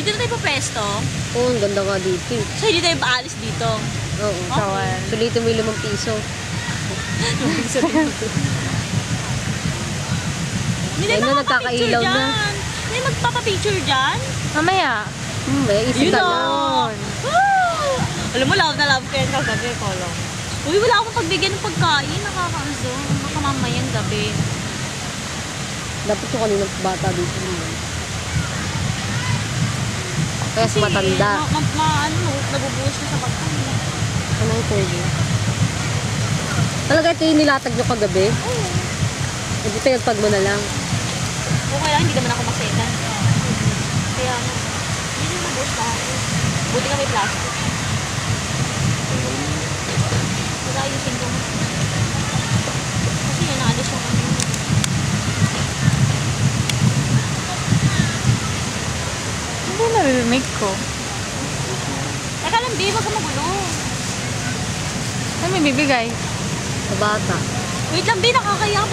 Dito na tayo pa pwesto. Oo, ang ganda nga dito. So, hindi tayo paalis dito. Oo. Okay. Sulitin mo yung 5 piso. Hindi tayo Ayun na, makakapicture nagkakailaw na. dyan. Hindi magpapapicture dyan. Mamaya. May isip ka na. Woo! Alam mo, love na love ko yan kagabi ko lang. Uy, wala akong pagbigyan ng pagkain. Nakakaanso. Baka mamayang gabi. Dapat yung kaninang bata dito. Kaya sa matanda. Ano, nabubuhos na sa pagkain. Anong pwede? Talaga ito yung nilatag nyo kagabi? Oo. Hindi pinagpag mo na lang. Okay lang, hindi naman ako masetan. Kaya ano, hindi naman mabuhos na ako. Buti nga may plastic. Wala ayusin ko. Kasi yun, naalis yung ano. Hindi nabibimig ko. Teka lang, babe, wag ka magulo. Ano may bibigay? Sa bata. Wait lang, babe, nakakaya.